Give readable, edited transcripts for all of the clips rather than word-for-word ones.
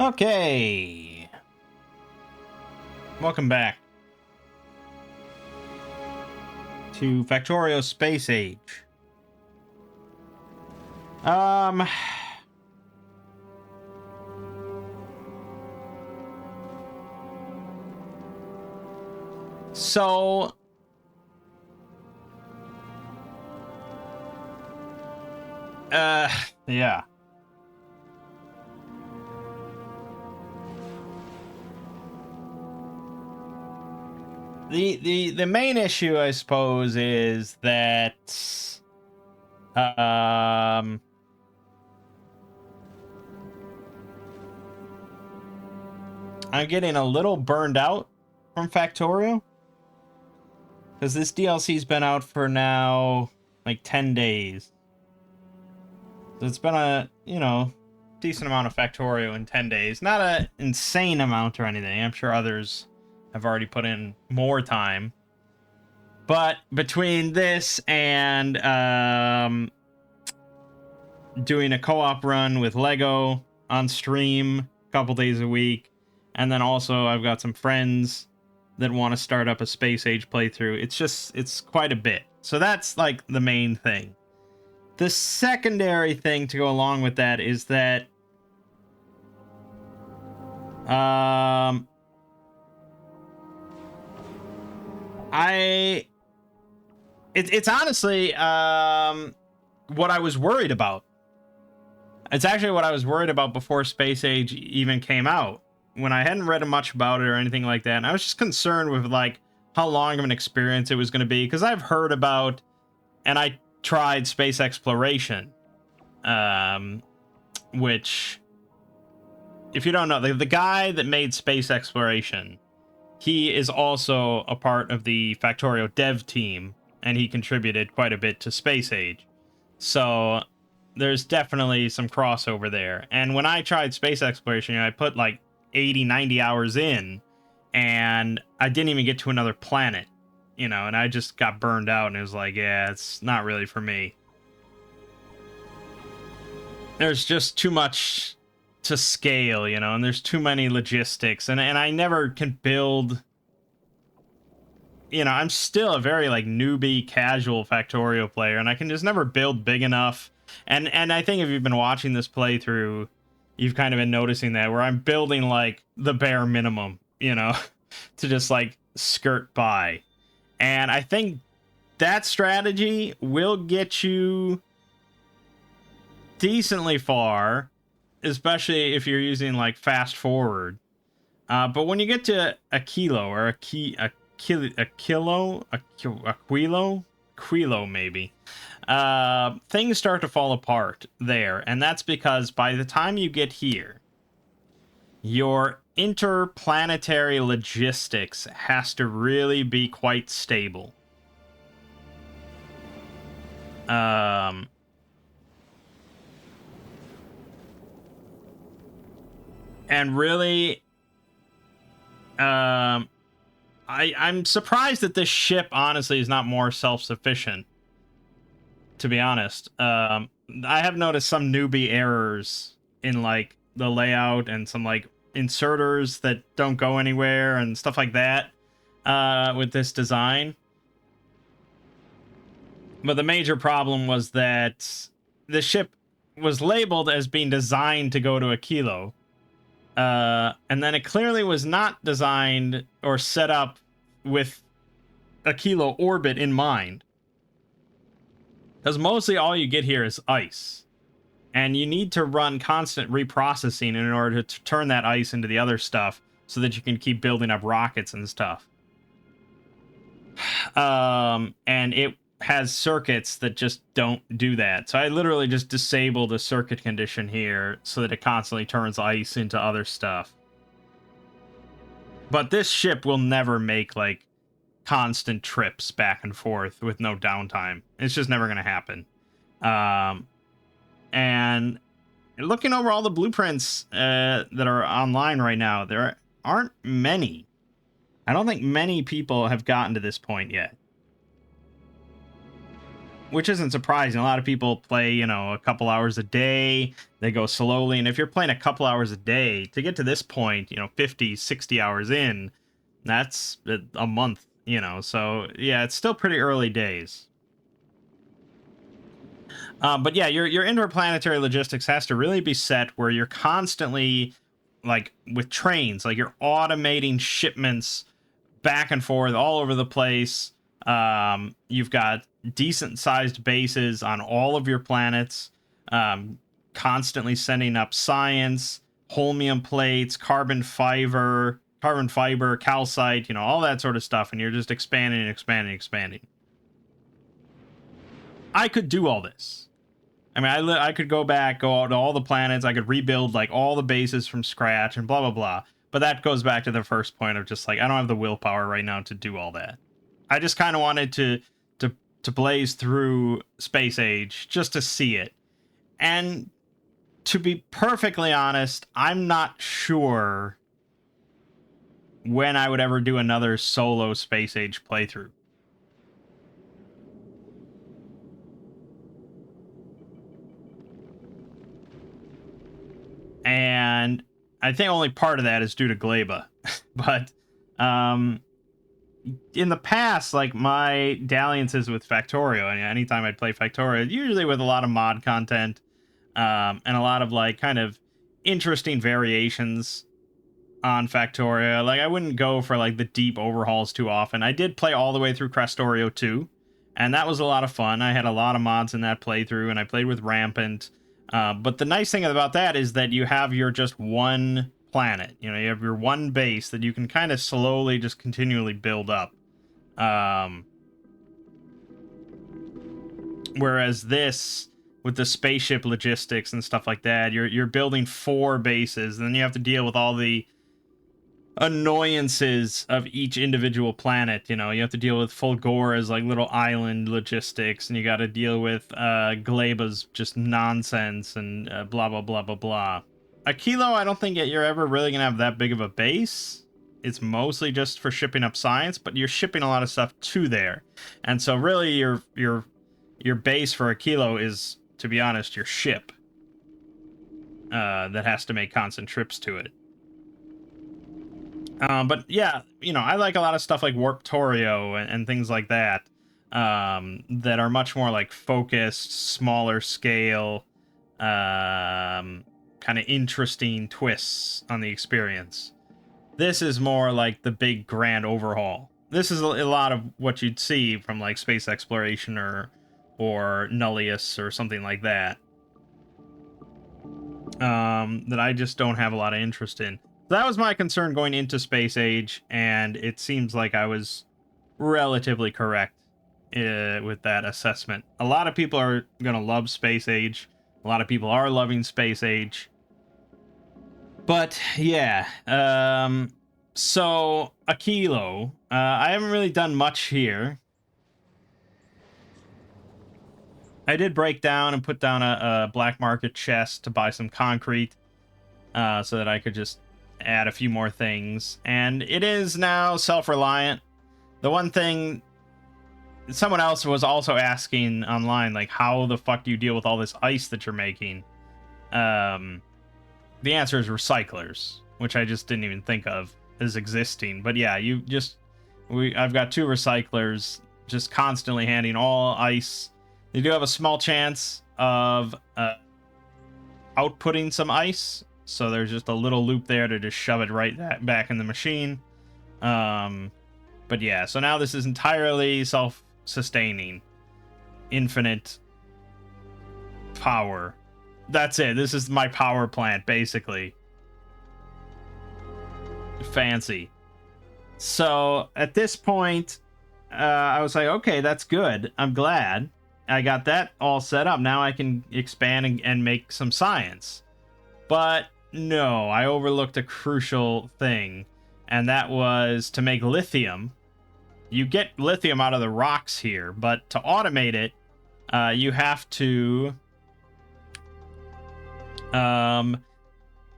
Okay. Welcome back to Factorio Space Age. So yeah. The main issue, I suppose, is that I'm getting a little burned out from Factorio, because this DLC's been out for now like 10 days. So it's been a, decent amount of Factorio in 10 days. Not an insane amount or anything. I'm sure others have already put in more time. But between this and doing a co-op run with Lego on stream a couple days a week, and then also I've got some friends that want to start up a Space Age playthrough, it's quite a bit. So that's like the main thing. The secondary thing to go along with that is that it's honestly what I was worried about. It's actually what I was worried about before Space Age even came out, when I hadn't read much about it or anything like that. And I was just concerned with like how long of an experience it was going to be, because I've heard about, and I tried space exploration, which, if you don't know, the guy that made space exploration, he is also a part of the Factorio dev team, and he contributed quite a bit to Space Age. So there's definitely some crossover there. And when I tried space exploration, I put like 80, 90 hours in, and I didn't even get to another planet, and I just got burned out, and it was like, yeah, it's not really for me. There's just too much to scale, and there's too many logistics, and I never can build. I'm still a very like newbie casual Factorio player, and I can just never build big enough. And I think if you've been watching this playthrough, you've kind of been noticing that, where I'm building like the bare minimum, to just like skirt by. And I think that strategy will get you decently far, especially if you're using like fast forward. But when you get to a kilo or a quilo maybe, things start to fall apart there. And that's because by the time you get here, your interplanetary logistics has to really be quite stable. And really, I'm surprised that this ship, honestly, is not more self-sufficient, to be honest. I have noticed some newbie errors in, like, the layout, and some, like, inserters that don't go anywhere and stuff like that with this design. But the major problem was that the ship was labeled as being designed to go to a kilo. And then it clearly was not designed or set up with a kilo orbit in mind. Because mostly all you get here is ice. And you need to run constant reprocessing in order to turn that ice into the other stuff, so that you can keep building up rockets and stuff. And it has circuits that just don't do that. So I literally just disabled a circuit condition here so that it constantly turns ice into other stuff. But this ship will never make like constant trips back and forth with no downtime. It's just never going to happen. And looking over all the blueprints that are online right now, there aren't many. I don't think many people have gotten to this point yet. which isn't surprising. A lot of people play, you know, a couple hours a day. They go slowly. And if you're playing a couple hours a day, to get to this point, you know, 50, 60 hours in, that's a month, you know. So, yeah, it's still pretty early days. But yeah, your interplanetary logistics has to really be set where you're constantly, like with trains, like you're automating shipments back and forth all over the place. You've got decent sized bases on all of your planets, constantly sending up science, holmium plates, carbon fiber, calcite, you know, all that sort of stuff, and you're just expanding and expanding and expanding. I could do all this. I mean, I could go back, go out to all the planets. I could rebuild like all the bases from scratch and blah, blah, blah. But that goes back to the first point of just like, I don't have the willpower right now to do all that. I just kind of wanted to blaze through Space Age just to see it. And to be perfectly honest, I'm not sure when I would ever do another solo Space Age playthrough. And I think only part of that is due to Gleba. But in the past, like my dalliances with Factorio, and anytime I'd play Factorio, usually with a lot of mod content, and a lot of like kind of interesting variations on Factorio. Like I wouldn't go for like the deep overhauls too often. I did play all the way through Crestorio 2, and that was a lot of fun. I had a lot of mods in that playthrough, and I played with Rampant. But the nice thing about that is that you have your just one planet. You know, you have your one base that you can kind of slowly just continually build up. Whereas this, with the spaceship logistics and stuff like that, you're building 4 bases, and then you have to deal with all the annoyances of each individual planet. You know, you have to deal with Fulgora's like little island logistics, and you got to deal with Gleba's just nonsense and blah blah blah blah blah. Aquilo, I don't think you're ever really gonna have that big of a base. It's mostly just for shipping up science, but you're shipping a lot of stuff to there, and so really your base for Aquilo is, to be honest, your ship that has to make constant trips to it. But yeah, you know, I like a lot of stuff like Warptorio and things like that, that are much more like focused, smaller scale, kind of interesting twists on the experience. This is more like the big grand overhaul. This is a lot of what you'd see from like space exploration or Nullius or something like that. That I just don't have a lot of interest in. That was my concern going into Space Age, and it seems like I was relatively correct with that assessment. A lot of people are going to love Space Age. A lot of people are loving Space Age. But, yeah. So, Aquilo. I haven't really done much here. I did break down and put down a black market chest to buy some concrete, so that I could just add a few more things. And it is now self-reliant. The one thing, someone else was also asking online, like, how the fuck do you deal with all this ice that you're making? The answer is recyclers, which I just didn't even think of as existing. But yeah, I've got 2 recyclers just constantly handing all ice. They do have a small chance of outputting some ice, so there's just a little loop there to just shove it right back in the machine. But yeah, so now this is entirely self-sustaining. Infinite power. That's it. This is my power plant, basically. Fancy. So at this point, I was like, okay, that's good. I'm glad I got that all set up. Now I can expand and make some science. But no, I overlooked a crucial thing, and that was to make lithium. You get lithium out of the rocks here, but to automate it, you have to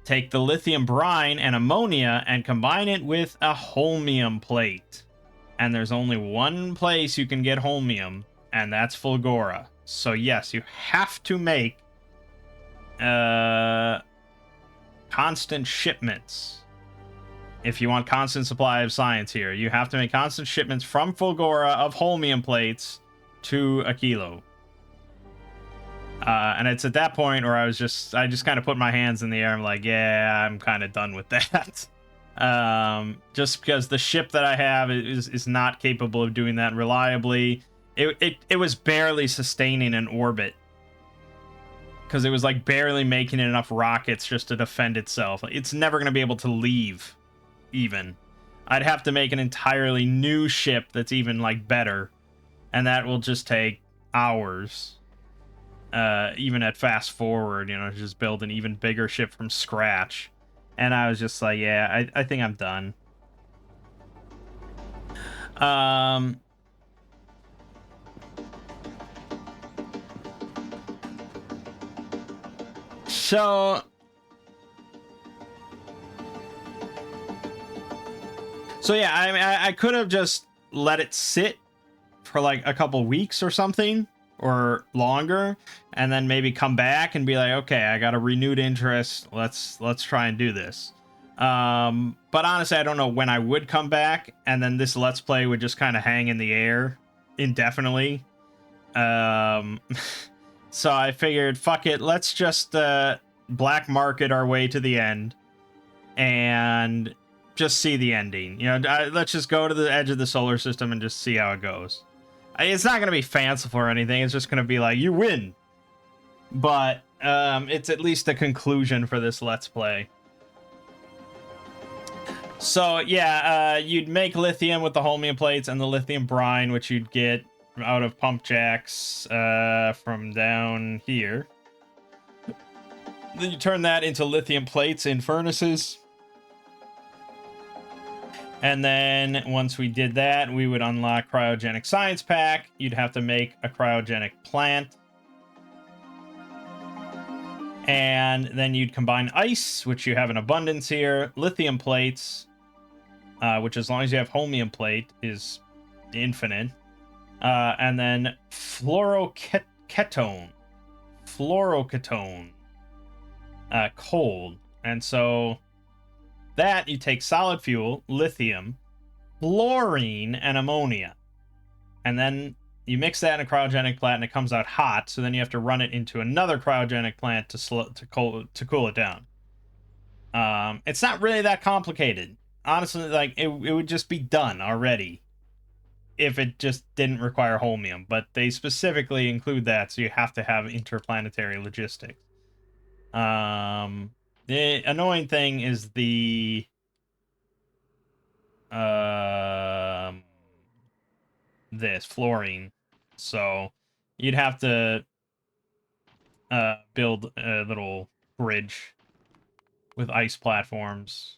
take the lithium brine and ammonia and combine it with a holmium plate. And there's only one place you can get holmium, and that's Fulgora. So yes, you have to make constant shipments. If you want constant supply of science here, you have to make constant shipments from Fulgora of holmium plates to Aquilo. And it's at that point where I just kind of put my hands in the air. I'm like, yeah, I'm kind of done with that. Just because the ship that I have is not capable of doing that reliably. It was barely sustaining an orbit because it was like barely making enough rockets just to defend itself. It's never going to be able to leave, even. I'd have to make an entirely new ship that's even like better, and that will just take hours. Even at fast forward, you know, just build an even bigger ship from scratch. And I was just like, yeah, I think I'm done. So yeah, I mean, I could have just let it sit for like a couple weeks or something, or longer, and then maybe come back and be like, okay, I got a renewed interest. Let's try and do this. But honestly, I don't know when I would come back, and then this Let's Play would just kind of hang in the air indefinitely. So I figured, fuck it, let's just black market our way to the end and just see the ending. You know, let's just go to the edge of the solar system and just see how it goes. It's not going to be fanciful or anything. It's just going to be like, you win. But it's at least a conclusion for this Let's Play. So, yeah, you'd make lithium with the holmium plates and the lithium brine, which you'd get out of pump jacks from down here. Then you turn that into lithium plates in furnaces. And then once we did that, we would unlock Cryogenic Science Pack. You'd have to make a cryogenic plant. And then you'd combine ice, which you have in abundance here, lithium plates, which as long as you have holmium plate is infinite. And then fluoroketone. Cold. And so that you take solid fuel, lithium, fluorine, and ammonia. And then you mix that in a cryogenic plant and it comes out hot, so then you have to run it into another cryogenic plant to cool it down. It's not really that complicated. Honestly, like it would just be done already if it just didn't require holmium, but they specifically include that, so you have to have interplanetary logistics. The annoying thing is the this fluorine, so you'd have to build a little bridge with ice platforms.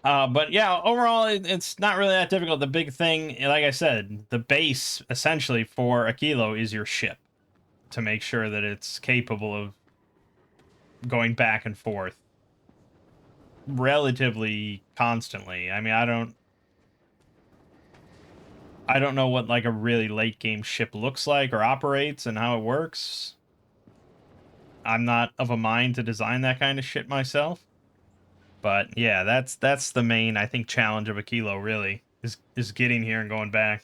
But yeah, overall, it's not really that difficult. The big thing, like I said, the base essentially for Aquilo is your ship, to make sure that it's capable of going back and forth relatively constantly. I mean, I don't know what like a really late game ship looks like or operates and how it works. I'm not of a mind to design that kind of shit myself. But yeah, that's the main, I think, challenge of Aquilo, really, is getting here and going back.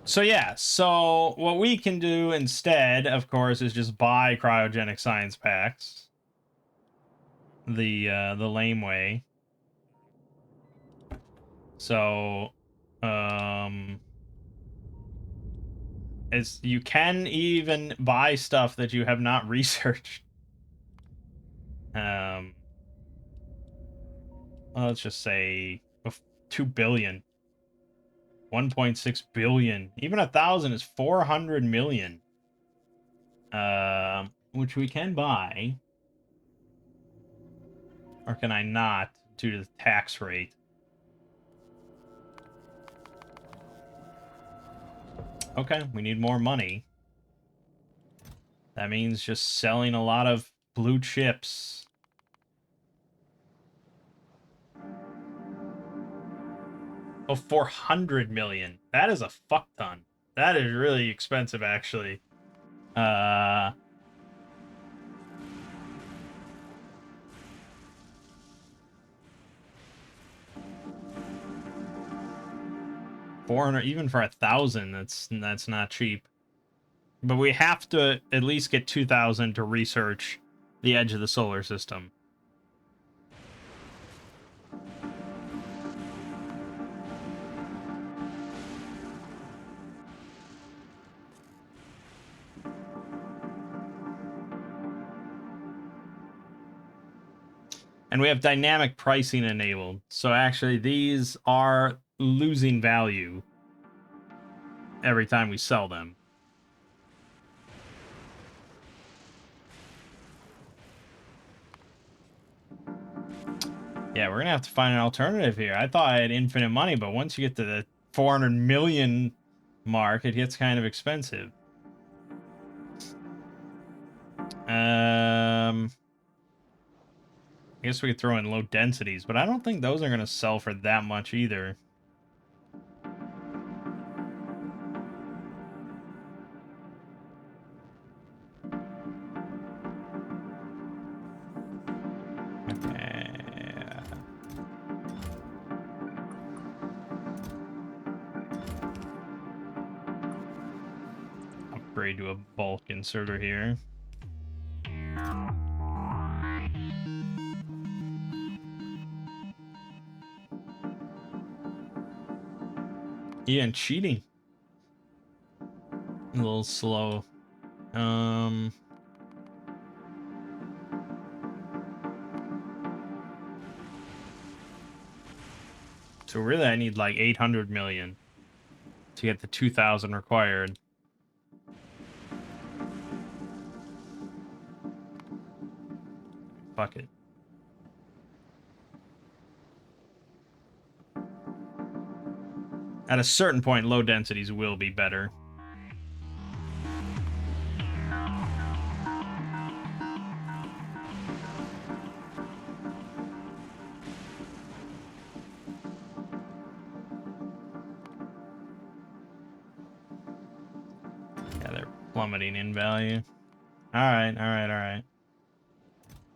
So yeah, so what we can do instead, of course, is just buy cryogenic science packs. The lame way. So as you can even buy stuff that you have not researched. Let's just say 2 billion. 1.6 billion. Even 1,000 is 400 million. Which we can buy. Or can I not, due to the tax rate? Okay, we need more money. That means just selling a lot of blue chips. Oh, 400 million. That is a fuck ton. That is really expensive, actually. Uh, 400, even for 1,000, that's not cheap. But we have to at least get 2,000 to research the edge of the solar system. And we have dynamic pricing enabled. So actually, these are losing value every time we sell them. Yeah, we're gonna have to find an alternative here. I thought I had infinite money, but once you get to the 400 million mark, it gets kind of expensive. I guess we could throw in low densities, but I don't think those are gonna sell for that much either. Upgrade to a bulk inserter here. Yeah, and cheating. A little slow. So really I need like 800 million to get the 2,000 required. Fuck it. At a certain point, low densities will be better. Yeah, they're plummeting in value. Alright, alright, alright.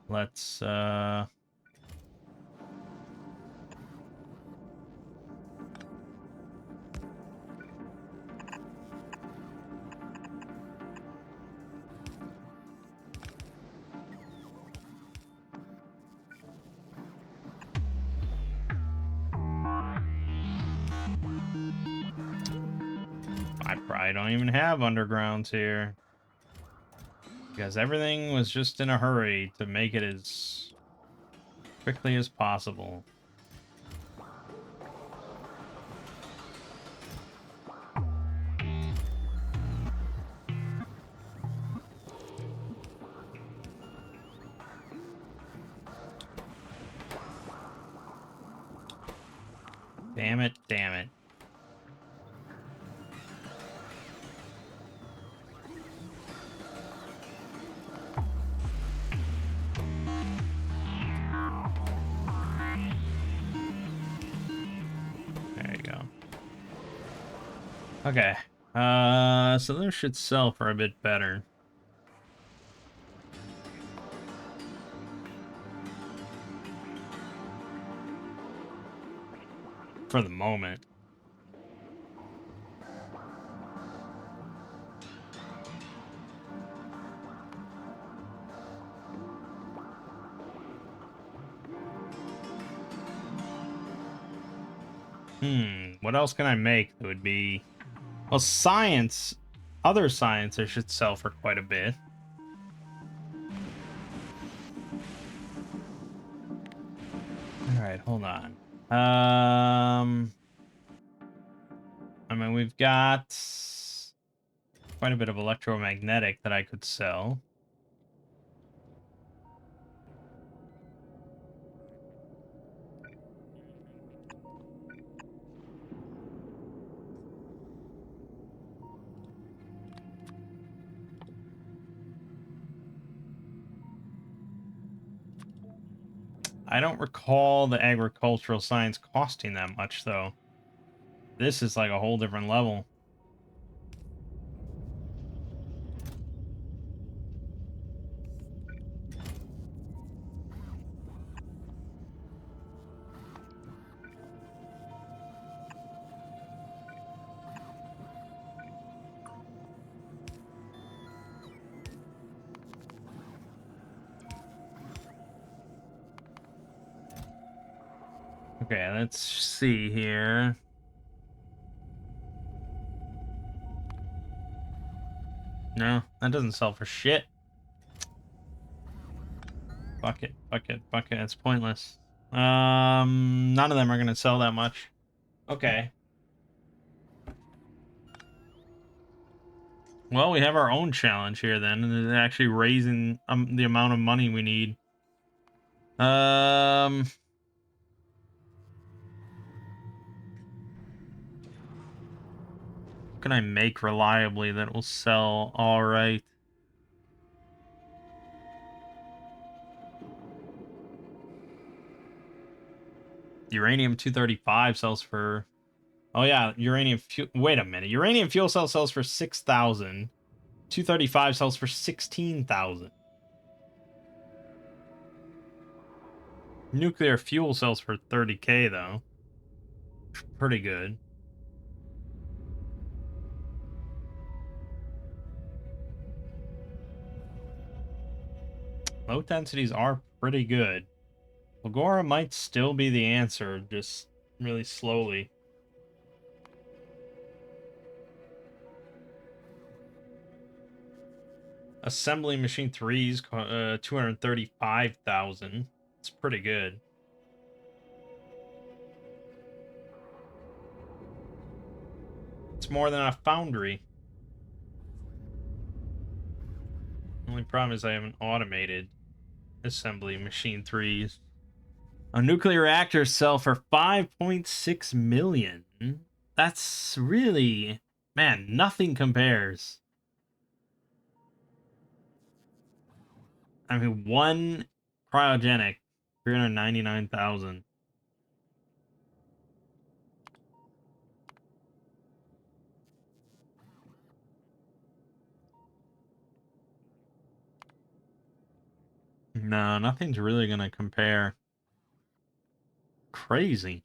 Let's, I probably don't even have undergrounds here. Because everything was just in a hurry to make it as quickly as possible. Damn it, damn it. There you go. Okay. So those should sell for a bit better. For the moment. What else can I make that would be... Well, science... Other science I should sell for quite a bit. Alright, hold on. I mean, we've got quite a bit of electromagnetic that I could sell. I don't recall the agricultural science costing that much, though. This is like a whole different level. Okay, let's see here. No, that doesn't sell for shit. Fuck it, fuck it, fuck it. It's pointless. None of them are gonna sell that much. Okay. Well, we have our own challenge here then, and it's actually raising the amount of money we need. What can I make reliably that will sell all right? Uranium 235 sells for... Oh yeah, uranium fuel... Wait a minute. Uranium fuel cell sells for 6,000. 235 sells for 16,000. Nuclear fuel sells for 30k though. Pretty good. Low densities are pretty good. Agora might still be the answer, just really slowly. Assembly machine 3's 235,000. It's pretty good. It's more than a foundry. Only problem is I haven't automated assembly machine 3's. A nuclear reactor sell for 5.6 million. That's really, man, nothing compares. I mean, one cryogenic, 399,000. No, nothing's really gonna compare. Crazy.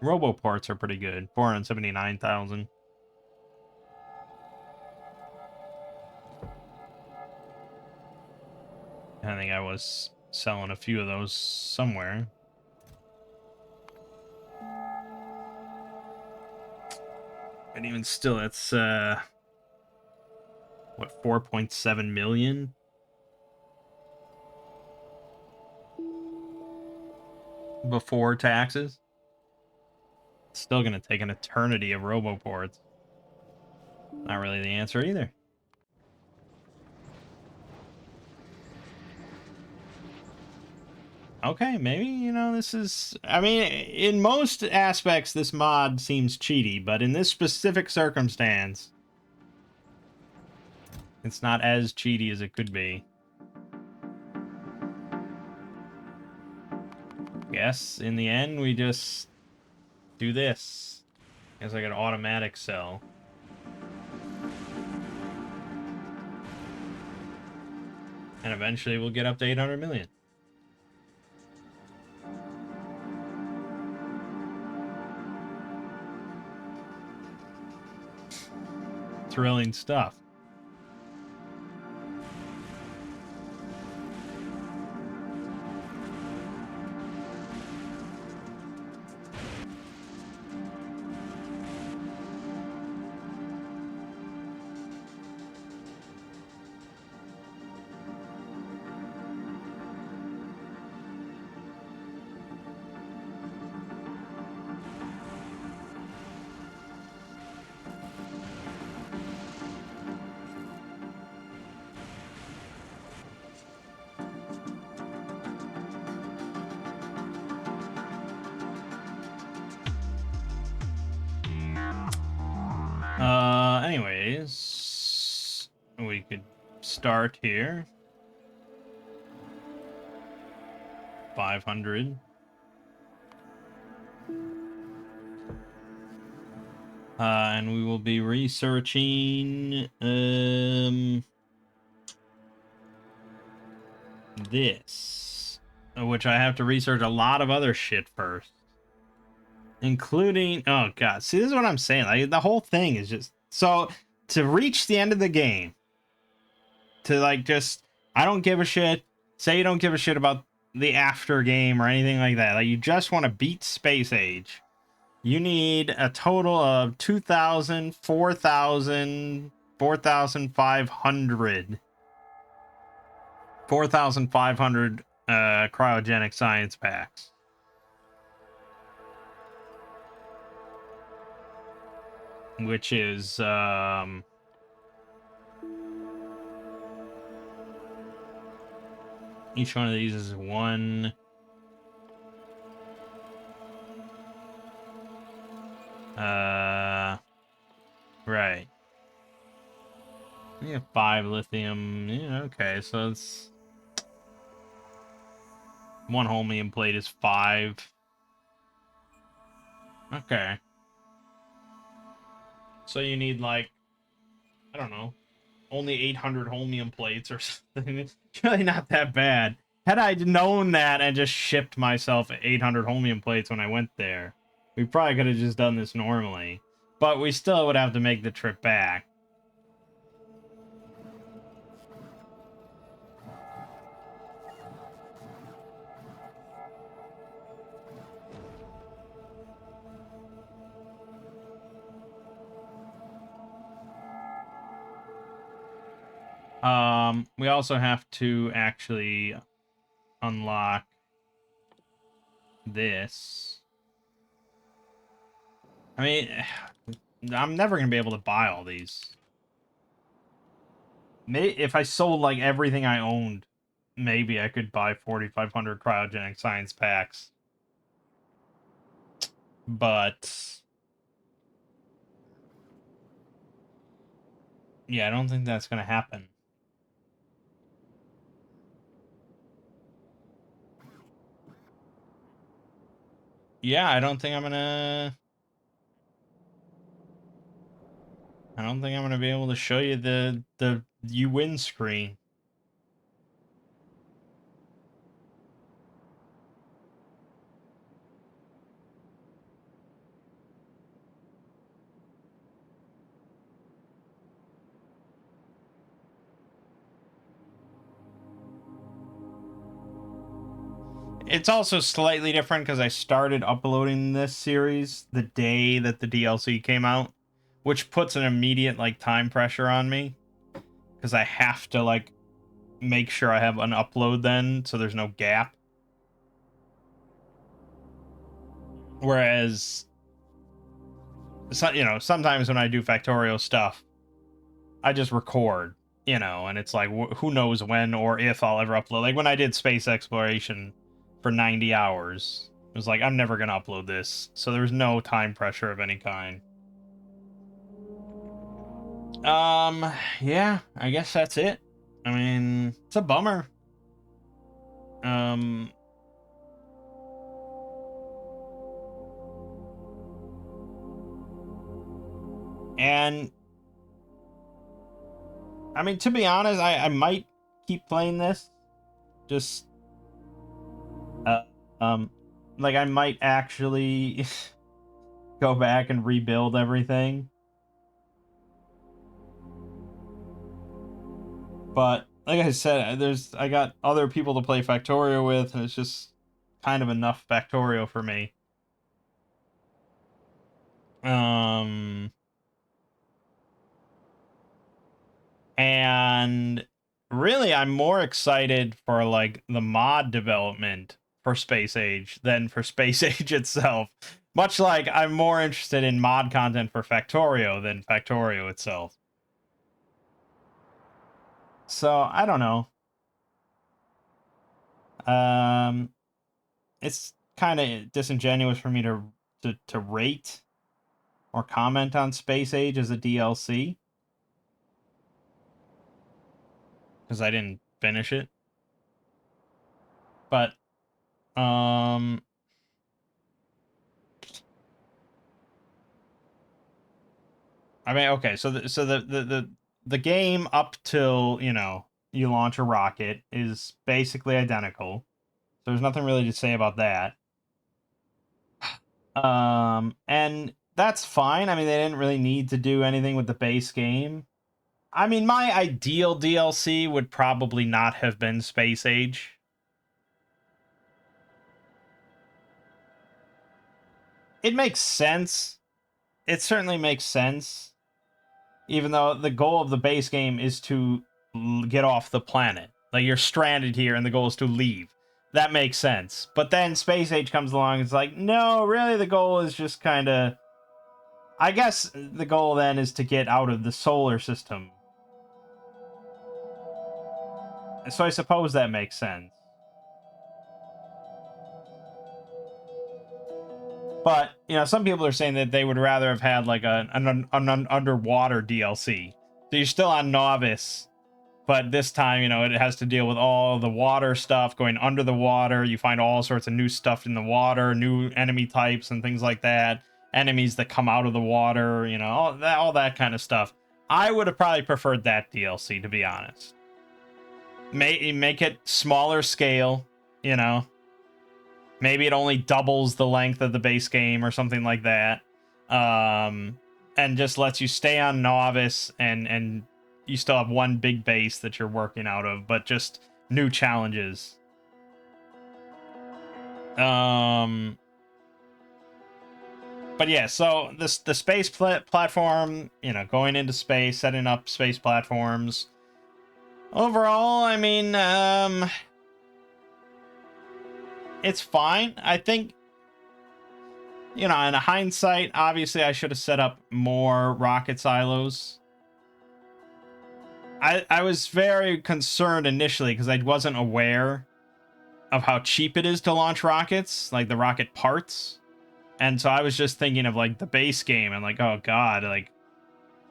Roboports are pretty good. 479,000. I think I was selling a few of those somewhere. And even still, it's what, 4.7 million? Before taxes? It's still gonna take an eternity of roboports. Not really the answer either. Okay, maybe, you know, this is... I mean, in most aspects, this mod seems cheaty, but in this specific circumstance, it's not as cheaty as it could be. Guess, in the end, we just do this. It's like an automatic sell. And eventually we'll get up to 800 million. Thrilling stuff. Anyways, we could start here. 500. And we will be researching this, which I have to research a lot of other shit first, including, oh god, see, this is what I'm saying, like the whole thing is just, so to reach the end of the game, to like just, I don't give a shit, say you don't give a shit about the after game or anything like that, like you just want to beat Space Age, you need a total of 2,000, 4,000, 4,500 cryogenic science packs. Which is each one of these is one. Right. We have 5 lithium. Yeah, okay, so it's one holmium plate is 5. Okay. So you need like, I don't know, only 800 holmium plates or something. It's really not that bad. Had I known that and just shipped myself 800 holmium plates when I went there, we probably could have just done this normally. But we still would have to make the trip back. We also have to actually unlock this. I mean, I'm never gonna be able to buy all these. If I sold like everything I owned, maybe I could buy 4,500 cryogenic science packs. But yeah, I don't think that's gonna happen. Yeah, I don't think I'm gonna be able to show you the you win screen. It's also slightly different because I started uploading this series the day that the DLC came out, which puts an immediate like time pressure on me because I have to like make sure I have an upload then so there's no gap. Whereas, sometimes when I do Factorio stuff, I just record, and it's like who knows when or if I'll ever upload. Like when I did space exploration for 90 hours, it was like I'm never gonna upload this, so there's no time pressure of any kind. Yeah, I guess that's it. I mean, it's a bummer. Um, and I mean, to be honest, I might keep playing this. Just, uh, um, like I might actually go back and rebuild everything. But like I said, I got other people to play Factorio with, and it's just kind of enough Factorio for me. Um, and really, I'm more excited for like the mod development for Space Age than for Space Age itself. Much like I'm more interested in mod content for Factorio than Factorio itself. So I don't know. Um, it's kind of disingenuous for me to rate or comment on Space Age as a DLC because I didn't finish it. But Um, I mean, okay, so the game up till, you know, you launch a rocket is basically identical. So there's nothing really to say about that. And that's fine. I mean, they didn't really need to do anything with the base game. I mean, my ideal DLC would probably not have been Space Age. It makes sense. It certainly makes sense. Even though the goal of the base game is to get off the planet. Like, you're stranded here and the goal is to leave. That makes sense. But then Space Age comes along and it's like, no, really the goal is just kind of... I guess the goal then is to get out of the solar system. So I suppose that makes sense. But, you know, some people are saying that they would rather have had like an underwater DLC. So you're still on Novice, but this time, you know, it has to deal with all the water stuff going under the water. You find all sorts of new stuff in the water, new enemy types and things like that. Enemies that come out of the water, you know, all that kind of stuff. I would have probably preferred that DLC, to be honest. Make it smaller scale, you know. Maybe it only doubles the length of the base game or something like that. And just lets you stay on Novice and you still have one big base that you're working out of, but just new challenges. But yeah, so the space platform, you know, going into space, setting up space platforms. Overall, I mean, it's fine. I think, you know, in hindsight, obviously I should have set up more rocket silos. I was very concerned initially because I wasn't aware of how cheap it is to launch rockets, like the rocket parts. And so I was just thinking of like the base game and like, oh god, like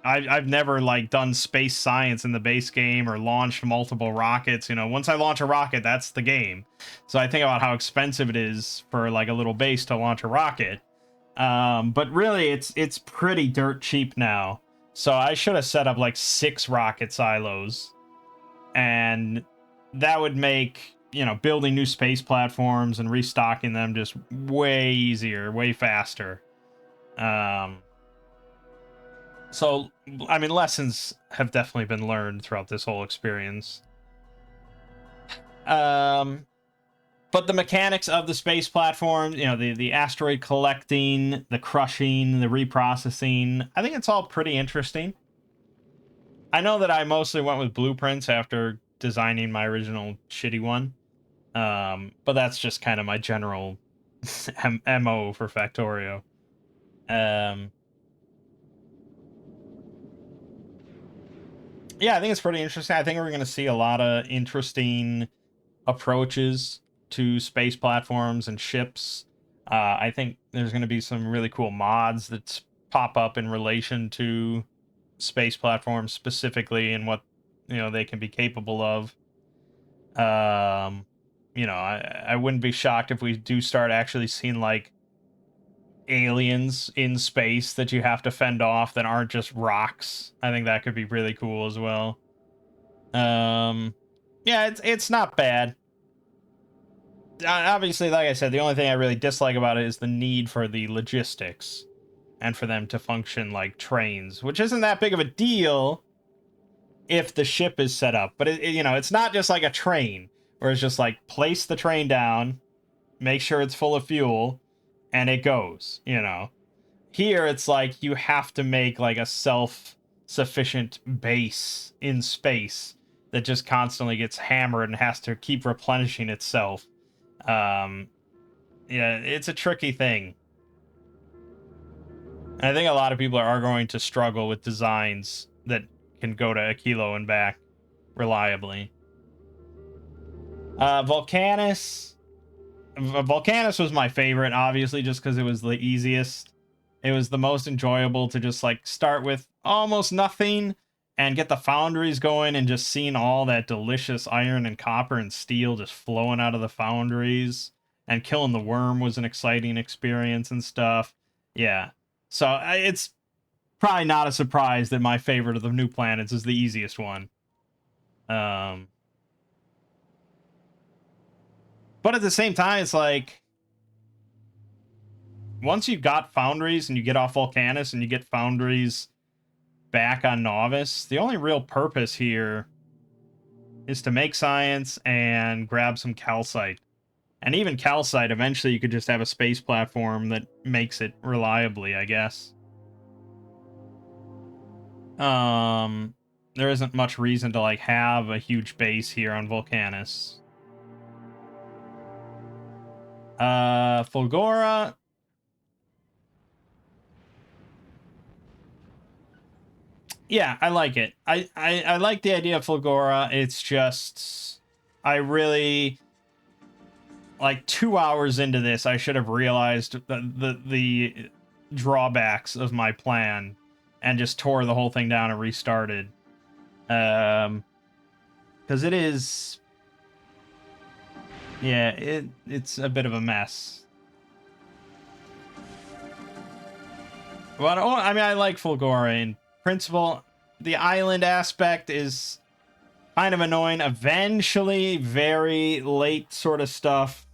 I've never like done space science in the base game or launched multiple rockets. You know, once I launch a rocket, that's the game. So I think about how expensive it is for like a little base to launch a rocket. But really, it's pretty dirt cheap now. So I should have set up like 6 rocket silos, and that would make, you know, building new space platforms and restocking them just way easier, way faster. So, I mean, lessons have definitely been learned throughout this whole experience. But the mechanics of the space platform, you know, the asteroid collecting, the crushing, the reprocessing, I think it's all pretty interesting. I know that I mostly went with blueprints after designing my original shitty one. But that's just kind of my general MO for Factorio. Yeah, I think it's pretty interesting. I think we're going to see a lot of interesting approaches to space platforms and ships. I think there's going to be some really cool mods that pop up in relation to space platforms specifically and what, you know, they can be capable of. You know, I wouldn't be shocked if we do start actually seeing like aliens in space that you have to fend off that aren't just rocks. I think that could be really cool as well. Yeah, it's not bad. Obviously, like I said, the only thing I really dislike about it is the need for the logistics and for them to function like trains, which isn't that big of a deal if the ship is set up. But you know, it's not just like a train where it's just like place the train down, make sure it's full of fuel, and it goes. You know, here it's like you have to make like a self-sufficient base in space that just constantly gets hammered and has to keep replenishing itself. Um, yeah, it's a tricky thing. And I think a lot of people are going to struggle with designs that can go to a kilo and back reliably. Volcanus. Volcanus was my favorite, obviously, just because it was the easiest. It was the most enjoyable to just like start with almost nothing and get the foundries going and just seeing all that delicious iron and copper and steel just flowing out of the foundries and killing the worm was an exciting experience and stuff. Yeah. So it's probably not a surprise that my favorite of the new planets is the easiest one. But at the same time, it's like, once you've got Foundries and you get off Volcanus and you get Foundries back on Novice, the only real purpose here is to make science and grab some calcite. And even calcite, eventually you could just have a space platform that makes it reliably, I guess. There isn't much reason to, like, have a huge base here on Volcanus. Fulgora. Yeah, I like it. I like the idea of Fulgora. It's just, I really, like, 2 hours into this, I should have realized the drawbacks of my plan and just tore the whole thing down and restarted. Because it is, yeah, it's a bit of a mess. But I mean, I like Fulgora in principle. The island aspect is kind of annoying. Eventually, very late sort of stuff.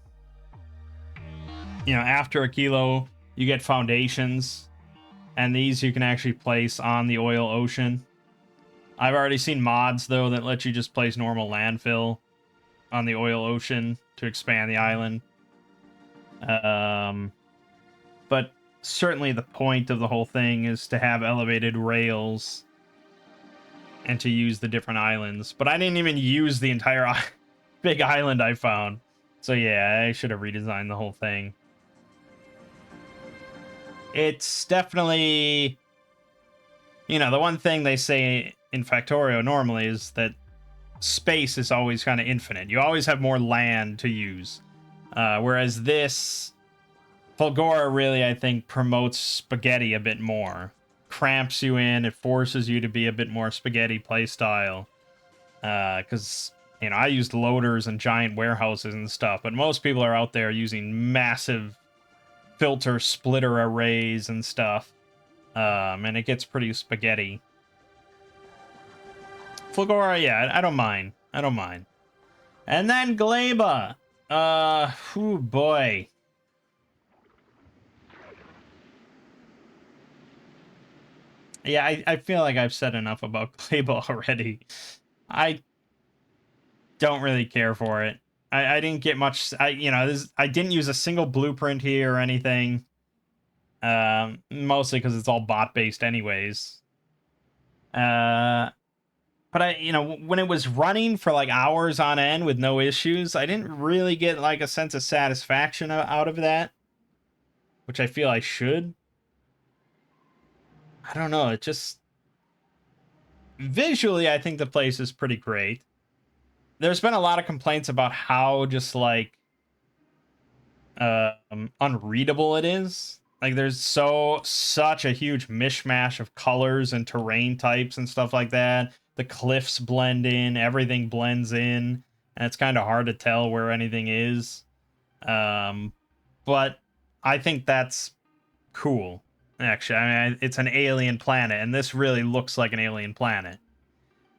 You know, after a kilo, you get foundations, and these you can actually place on the oil ocean. I've already seen mods, though, that let you just place normal landfill on the oil ocean to expand the island. But certainly the point of the whole thing is to have elevated rails and to use the different islands. But I didn't even use the entire big island I found. So yeah, I should have redesigned the whole thing. It's definitely, you know, the one thing they say in Factorio normally is that space is always kind of infinite. You always have more land to use. Whereas this, Fulgora really, I think, promotes spaghetti a bit more. Cramps you in, it forces you to be a bit more spaghetti playstyle. Because, you know, I used loaders and giant warehouses and stuff, but most people are out there using massive filter splitter arrays and stuff. And it gets pretty spaghetti. Fulgora, yeah, I don't mind. I don't mind. And then Gleba. Oh boy. Yeah, I feel like I've said enough about Gleba already. I don't really care for it. I didn't get much. I didn't use a single blueprint here or anything. Mostly because it's all bot based, anyways. But when it was running for like hours on end with no issues, I didn't really get like a sense of satisfaction out of that, which I feel I should. I don't know. It just, visually, I think the place is pretty great. There's been a lot of complaints about how just like unreadable it is. Like there's such a huge mishmash of colors and terrain types and stuff like that. The cliffs blend in, everything blends in, and it's kind of hard to tell where anything is. But I think that's cool. Actually, I mean, it's an alien planet, and this really looks like an alien planet.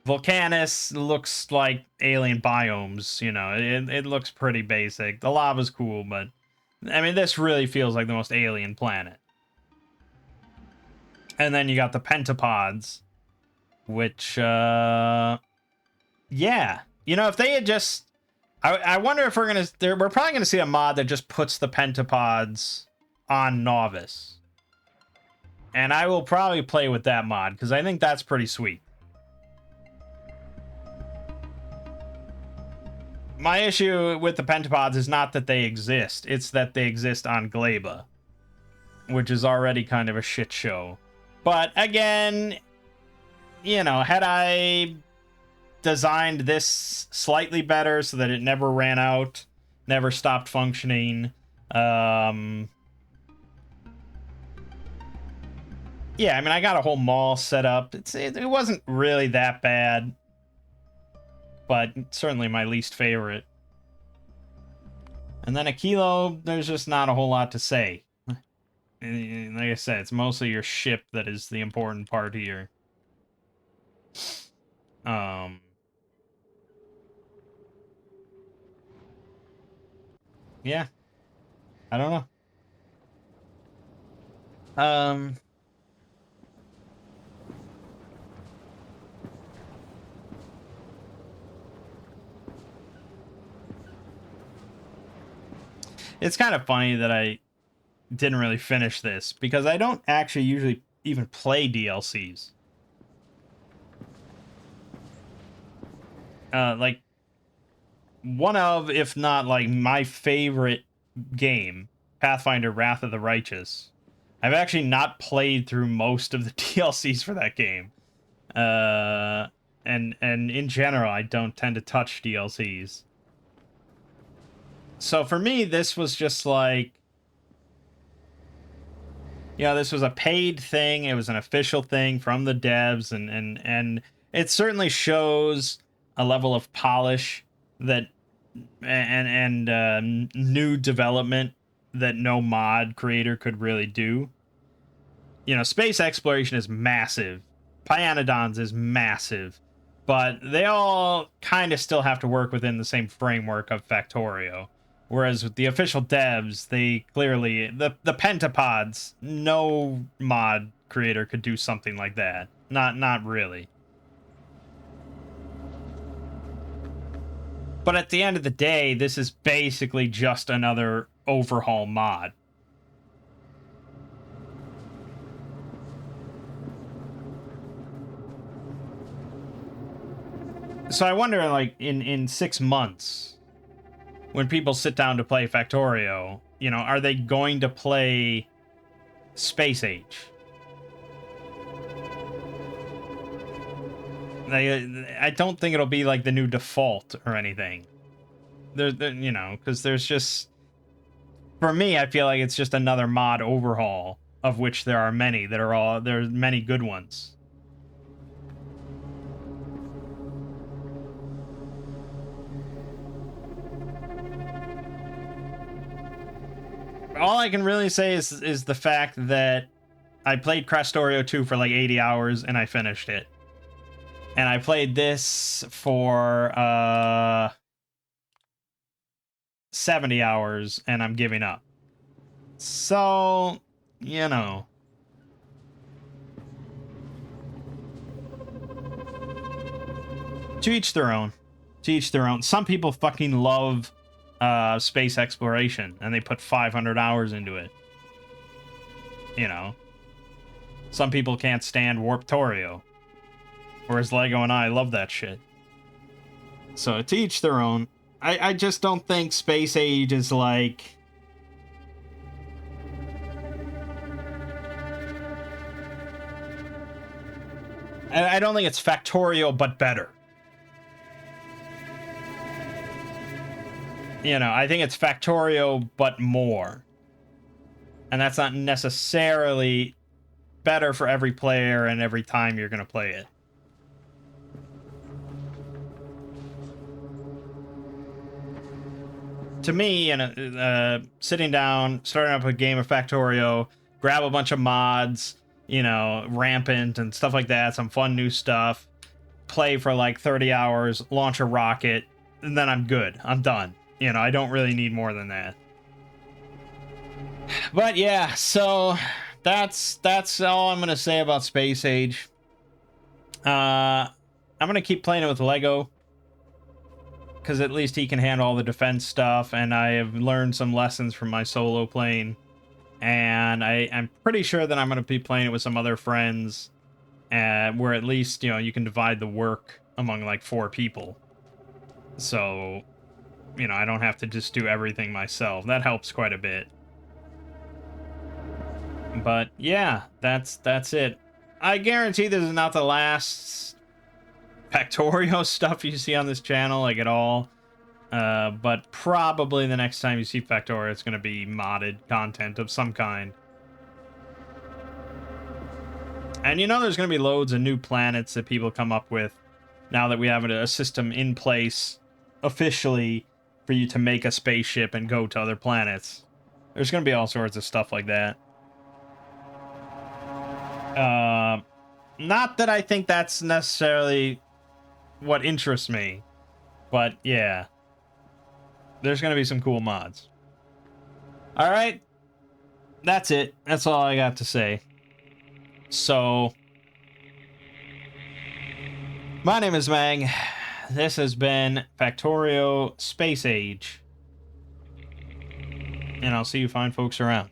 Volcanus looks like alien biomes, you know, it looks pretty basic. The lava's cool, but I mean, this really feels like the most alien planet. And then you got the pentapods, which, yeah. You know, if they had just, I wonder if we're probably gonna see a mod that just puts the pentapods on Novice. And I will probably play with that mod, because I think that's pretty sweet. My issue with the pentapods is not that they exist, it's that they exist on Gleba, which is already kind of a shit show. But again, you know, had I designed this slightly better so that it never ran out, never stopped functioning, yeah, I mean, I got a whole mall set up. It wasn't really that bad, but certainly my least favorite. And then a kilo, there's just not a whole lot to say. And like I said, it's mostly your ship that is the important part here. Yeah. I don't know. It's kind of funny that I didn't really finish this because I don't actually usually even play DLCs. Like one of, if not like my favorite game, Pathfinder Wrath of the Righteous. I've actually not played through most of the DLCs for that game. And in general, I don't tend to touch DLCs. So for me, this was just like, this was a paid thing. It was an official thing from the devs, and it certainly shows a level of polish that and new development that no mod creator could really do. Space exploration is massive. Pyanodons is massive, but they all kind of still have to work within the same framework of Factorio. Whereas with the official devs, they clearly the pentapods, no mod creator could do something like that. Not really. But at the end of the day, this is basically just another overhaul mod. So I wonder, like, in 6 months, when people sit down to play Factorio, are they going to play Space Age? I don't think it'll be like the new default or anything. Because there's just, for me, I feel like it's just another mod overhaul, of which there are many there's many good ones. All I can really say is the fact that I played Factorio 2 for like 80 hours and I finished it. And I played this for 70 hours and I'm giving up. So, to each their own. To each their own. Some people fucking love space exploration and they put 500 hours into it. Some people can't stand Warptorio. Whereas Lego and I love that shit. So to each their own. I just don't think Space Age is like... I don't think it's Factorio, but better. I think it's Factorio, but more. And that's not necessarily better for every player and every time you're going to play it. To me, sitting down, starting up a game of Factorio, grab a bunch of mods, rampant and stuff like that, some fun new stuff, play for like 30 hours, launch a rocket, and then I'm good. I'm done. I don't really need more than that. But yeah, so that's all I'm going to say about Space Age. I'm going to keep playing it with Lego, because at least he can handle all the defense stuff, and I have learned some lessons from my solo playing. And I'm pretty sure that I'm going to be playing it with some other friends, where at least, you can divide the work among like 4 people. So, I don't have to just do everything myself. That helps quite a bit. But yeah, that's it. I guarantee this is not the last Factorio stuff you see on this channel, like at all. But probably the next time you see Factorio, it's going to be modded content of some kind. And there's going to be loads of new planets that people come up with now that we have a system in place officially for you to make a spaceship and go to other planets. There's going to be all sorts of stuff like that. Not that I think that's necessarily what interests me, but yeah. There's going to be some cool mods. All right. That's it. That's all I got to say. So, my name is Mangg. This has been Factorio Space Age. And I'll see you fine folks around.